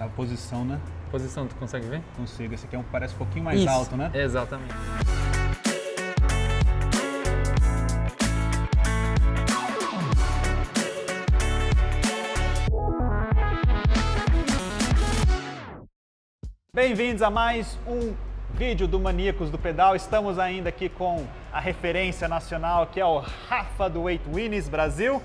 A posição, né? Posição, tu consegue ver? Consigo. Esse aqui parece um pouquinho mais alto, né? Exatamente. Bem-vindos a mais um vídeo do Maníacos do Pedal. Estamos ainda aqui com a referência nacional, que é o Rafa do Eight Winnies Brasil.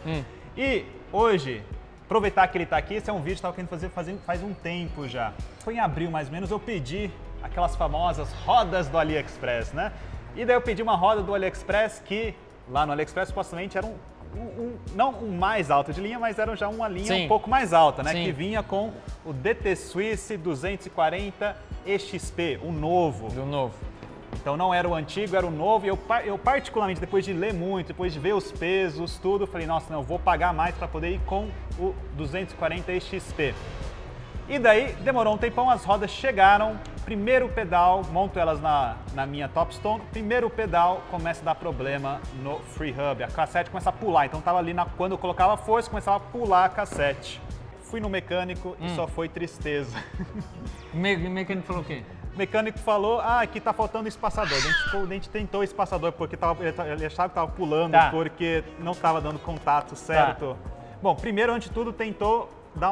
E hoje, aproveitar que ele está aqui, esse é um vídeo que eu estava querendo fazer faz um tempo já. Foi em abril mais ou menos, eu pedi aquelas famosas rodas do AliExpress, né? E daí eu pedi uma roda do AliExpress que, lá no AliExpress, supostamente era não um mais alto de linha, mas era já uma linha um pouco mais alta, né? Que vinha com o DT Swiss 240 EXP, o novo. Do novo. Então não era o antigo, era o novo. E eu particularmente, depois de ler muito, depois de ver os pesos, tudo, falei, nossa, não, eu vou pagar mais para poder ir com o 240 EXP. E daí, demorou um tempão, as rodas chegaram, primeiro pedal, monto elas na minha Topstone, primeiro pedal começa a dar problema no Free Hub, a cassete começa a pular, então tava ali, quando eu colocava força, começava a pular a cassete. Fui no mecânico e só foi tristeza. O mecânico falou o quê? O mecânico falou, aqui tá faltando espaçador. A gente tentou o espaçador porque ele achava que tava pulando, porque não tava dando contato certo. Bom, primeiro, antes de tudo, tentou dar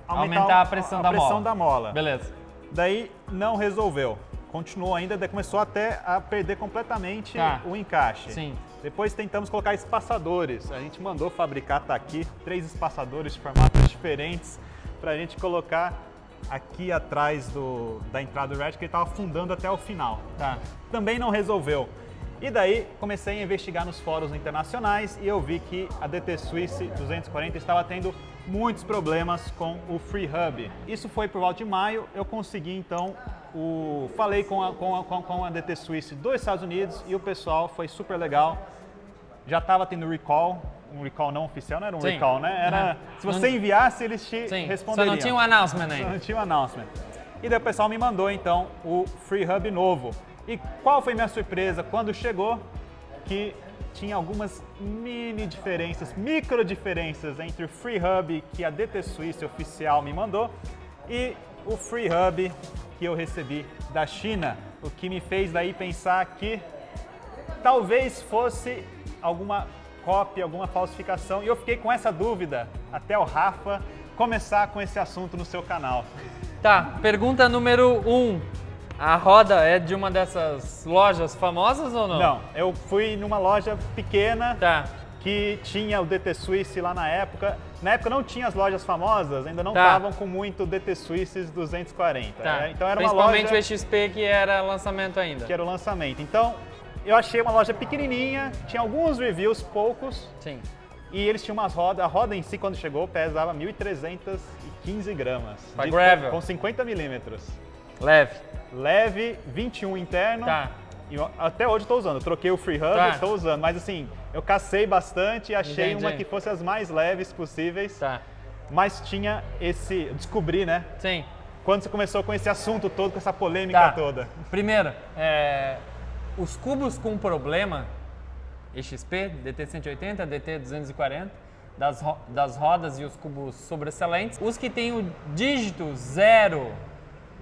aumentar a pressão da mola. Beleza. Daí não resolveu. Continuou ainda, daí começou até a perder completamente o encaixe. Sim. Depois tentamos colocar espaçadores. A gente mandou fabricar, tá aqui, 3 espaçadores de formatos diferentes para a gente colocar aqui atrás da entrada do ratchet, que ele estava afundando até o final. Também não resolveu. E daí comecei a investigar nos fóruns internacionais e eu vi que a DT Swiss 240 estava tendo muitos problemas com o Free Hub. Isso foi por volta de maio, eu consegui então, falei com a DT Swiss dos Estados Unidos e o pessoal foi super legal. Já estava tendo recall, um recall não oficial, não era um recall, né? Se você enviasse, eles te responderiam. Só não tinha um announcement ainda. Só não tinha um announcement. E daí o pessoal me mandou então o Free Hub novo. E qual foi minha surpresa quando chegou? Que tinha algumas mini diferenças, micro diferenças entre o Free Hub que a DT Swiss oficial me mandou e o Free Hub que eu recebi da China, o que me fez daí pensar que talvez fosse alguma cópia, alguma falsificação, e eu fiquei com essa dúvida até o Rafa começar com esse assunto no seu canal. Tá, pergunta número 1. A roda é de uma dessas lojas famosas ou não? Não, eu fui numa loja pequena que tinha o DT Swiss lá na época. Na época não tinha as lojas famosas, ainda não estavam com muito DT Swiss 240. Então era uma loja... Principalmente o XP que era lançamento ainda. Que era o lançamento. Então eu achei uma loja pequenininha, tinha alguns reviews, poucos. Sim. E eles tinham umas rodas, a roda em si quando chegou pesava 1.315 gramas. Pra gravel. Com 50 milímetros. Leve, 21 interno. E até hoje estou usando. Eu troquei o Free Hub, estou usando. Mas assim, eu cacei bastante e achei uma que fosse as mais leves possíveis. Mas tinha esse... Descobri, né? Sim. Quando você começou com esse assunto todo, com essa polêmica toda. Primeiro, os cubos com problema, EXP, DT180, DT240, das rodas e os cubos sobressalentes, os que têm o dígito 0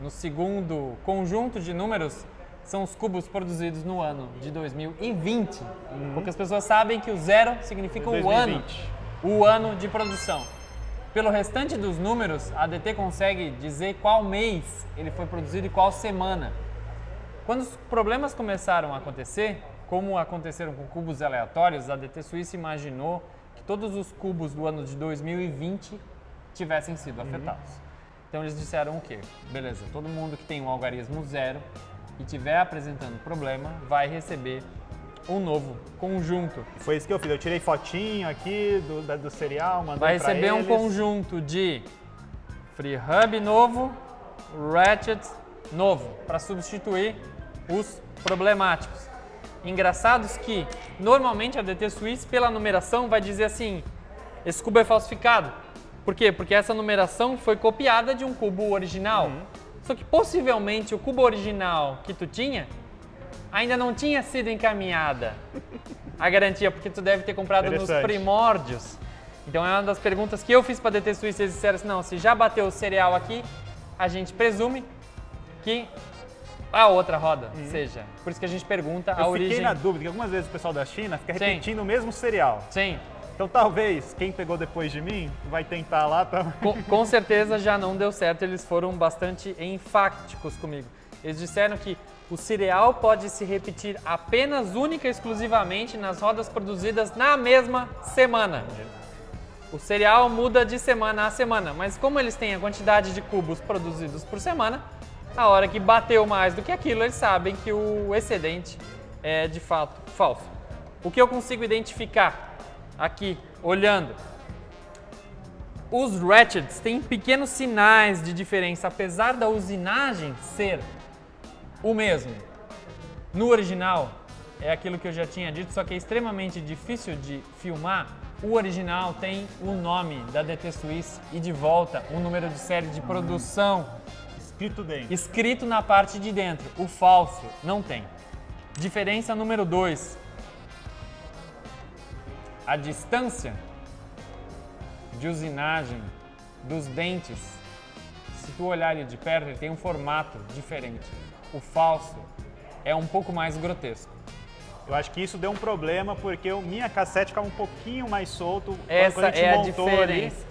no segundo conjunto de números são os cubos produzidos no ano de 2020. Poucas pessoas sabem que o 0 significa o ano de produção. Pelo restante dos números, a DT consegue dizer qual mês ele foi produzido e qual semana. Quando os problemas começaram a acontecer, como aconteceram com cubos aleatórios, a DT Swiss imaginou que todos os cubos do ano de 2020 tivessem sido afetados. Então eles disseram o quê? Beleza, todo mundo que tem um algarismo 0 e estiver apresentando problema vai receber um novo conjunto. Foi isso que eu fiz, eu tirei fotinho aqui do serial, mandei vai receber um conjunto de Free Hub novo, Ratchet novo, para substituir os problemáticos. Engraçados que, normalmente a DT Swiss, pela numeração, vai dizer assim, esse cubo é falsificado. Por quê? Porque essa numeração foi copiada de um cubo original. Só que possivelmente o cubo original que tu tinha ainda não tinha sido encaminhada a garantia, porque tu deve ter comprado nos primórdios. Então é uma das perguntas que eu fiz para a DT Swiss, eles disseram assim, não, se já bateu o cereal aqui, a gente presume que a outra roda seja. Por isso que a gente pergunta a origem. Eu fiquei na dúvida, que algumas vezes o pessoal da China fica Sim. repetindo o mesmo cereal. Sim. Então talvez quem pegou depois de mim vai tentar lá também. Com certeza já não deu certo, eles foram bastante enfáticos comigo. Eles disseram que o cereal pode se repetir apenas, única e exclusivamente nas rodas produzidas na mesma semana. O cereal muda de semana a semana, mas como eles têm a quantidade de cubos produzidos por semana, a hora que bateu mais do que aquilo, eles sabem que o excedente é de fato falso. O que eu consigo identificar aqui, olhando, os ratchets têm pequenos sinais de diferença, apesar da usinagem ser o mesmo. No original, é aquilo que eu já tinha dito, só que é extremamente difícil de filmar. O original tem o nome da DT Swiss e de volta o número de série de produção escrito na parte de dentro. O falso não tem. Diferença número 2. A distância de usinagem dos dentes, se tu olhar ele de perto, ele tem um formato diferente. O falso é um pouco mais grotesco. Eu acho que isso deu um problema porque minha cassete ficava um pouquinho mais solto Essa quando a gente é a montou diferença.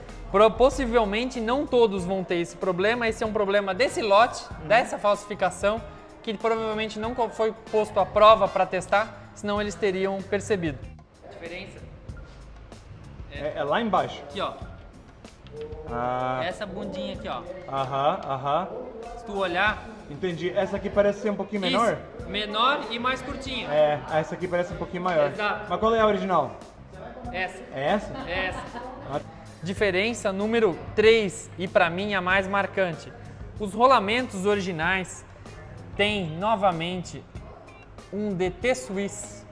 Possivelmente não todos vão ter esse problema. Esse é um problema desse lote, dessa falsificação, que provavelmente não foi posto à prova para testar, senão eles teriam percebido. A diferença é lá embaixo. aqui, ó. Ah, Essa bundinha aqui, ó. aham. Se tu olhar, Entendi. Essa aqui parece ser um pouquinho menor? isso, menor e mais curtinha. É, essa aqui parece um pouquinho maior. Exato. Mas qual é a original? Essa. É essa? Essa. Ah, Diferença número 3 e para mim a mais marcante. Os rolamentos originais têm novamente um DT Swiss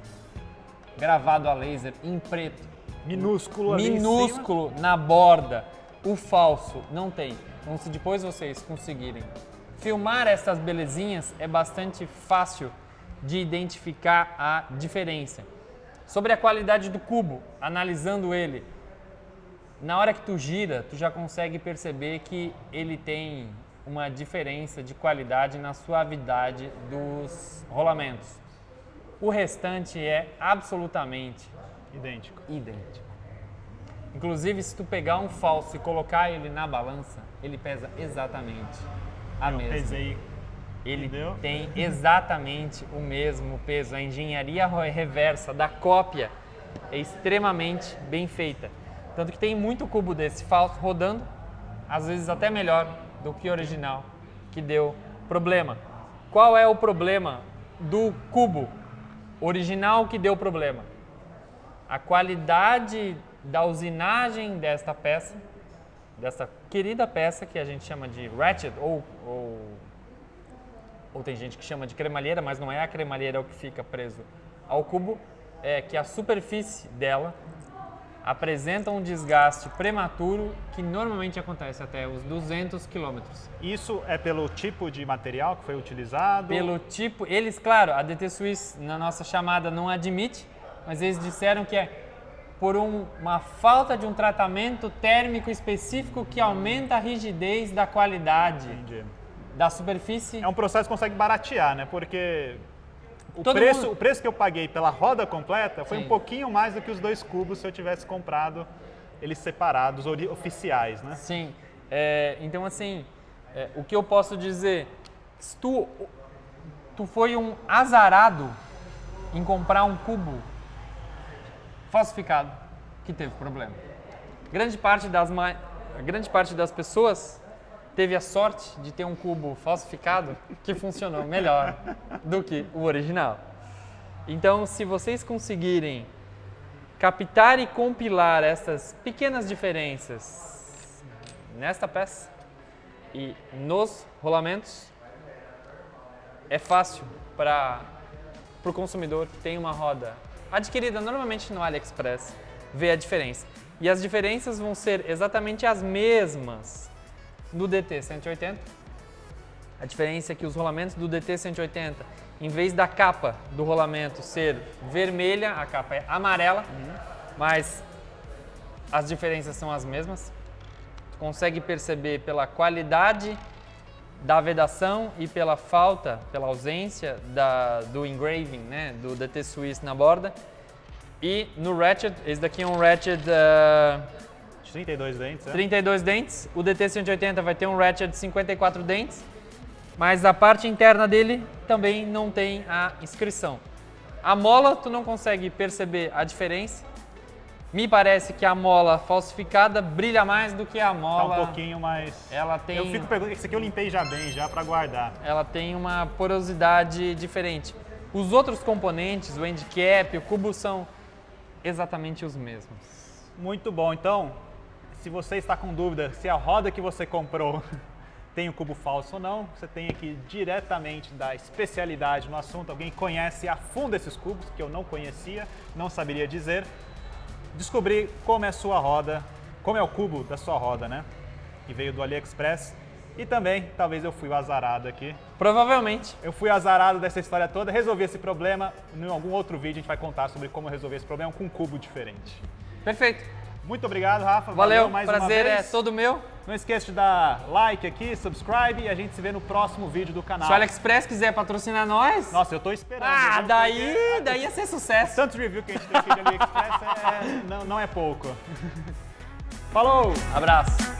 gravado a laser em preto. minúsculo ali em cima. Minúsculo na borda. O falso não tem. Então se depois vocês conseguirem filmar essas belezinhas, é bastante fácil de identificar a diferença. Sobre a qualidade do cubo, analisando ele, na hora que tu gira, tu já consegue perceber que ele tem uma diferença de qualidade na suavidade dos rolamentos. O restante é absolutamente idêntico. Inclusive, se tu pegar um falso e colocar ele na balança, ele pesa exatamente a mesma. Pesei. Ele Entendeu? tem exatamente o mesmo peso. A engenharia reversa da cópia é extremamente bem feita. Tanto que tem muito cubo desse falso rodando, às vezes até melhor do que o original, que deu problema. Qual é o problema do cubo original que deu problema? A qualidade da usinagem desta peça, dessa querida peça que a gente chama de ratchet, ou tem gente que chama de cremalheira, mas não é a cremalheira o que fica preso ao cubo, é que a superfície dela apresenta um desgaste prematuro que normalmente acontece até os 200 km. Isso é pelo tipo de material que foi utilizado? Pelo tipo, eles, claro, a DT Swiss na nossa chamada não admite, mas eles disseram que é por uma falta de um tratamento térmico específico que aumenta a rigidez da qualidade Entendi. da superfície. É um processo que consegue baratear, né? Porque o Todo preço, mundo- o preço que eu paguei pela roda completa foi Sim. um pouquinho mais do que os 2 cubos se eu tivesse comprado eles separados, oficiais, né? Sim. Então, assim, o que eu posso dizer, se tu foi um azarado em comprar um cubo falsificado que teve problema. Grande parte das pessoas teve a sorte de ter um cubo falsificado que funcionou melhor do que o original. Então, se vocês conseguirem captar e compilar essas pequenas diferenças nesta peça e nos rolamentos, é fácil para o consumidor que tem uma roda adquirida normalmente no AliExpress ver a diferença. E as diferenças vão ser exatamente as mesmas do DT180. A diferença é que os rolamentos do DT180, em vez da capa do rolamento ser vermelha, a capa é amarela, mas as diferenças são as mesmas. Tu consegue perceber pela qualidade da vedação e pela falta, pela ausência do engraving, né, do DT Swiss na borda. E no ratchet, esse daqui é um ratchet 32 dentes, 32 dentes. O DT 180 vai ter um ratchet de 54 dentes, mas a parte interna dele também não tem a inscrição. A mola, tu não consegue perceber a diferença. Me parece que a mola falsificada brilha mais do que a Tá mola. um pouquinho mais... Ela tem, Eu fico perguntando, esse aqui eu limpei já bem, já para guardar. ela tem uma porosidade diferente. Os outros componentes, o handicap, o cubo, são exatamente os mesmos. Muito bom, então, se você está com dúvida se a roda que você comprou tem o cubo falso ou não, você tem aqui diretamente da especialidade no assunto, alguém conhece a fundo esses cubos, que eu não conhecia, não saberia dizer. Descobrir como é a sua roda, como é o cubo da sua roda, né? Que veio do AliExpress. E também, talvez eu fui o azarado aqui. Provavelmente. Eu fui azarado dessa história toda, resolvi esse problema. Em algum outro vídeo a gente vai contar sobre como resolver esse problema com um cubo diferente. Perfeito. Muito obrigado, Rafa. Valeu, mais prazer uma é vez. todo meu. Não esqueça de dar like aqui, subscribe e a gente se vê no próximo vídeo do canal. Se o AliExpress quiser patrocinar nós, Nossa, eu tô esperando. ah, viu? daí ia ser Porque sucesso. tantos reviews que a gente tem aqui de AliExpress não é pouco. Falou! Abraço.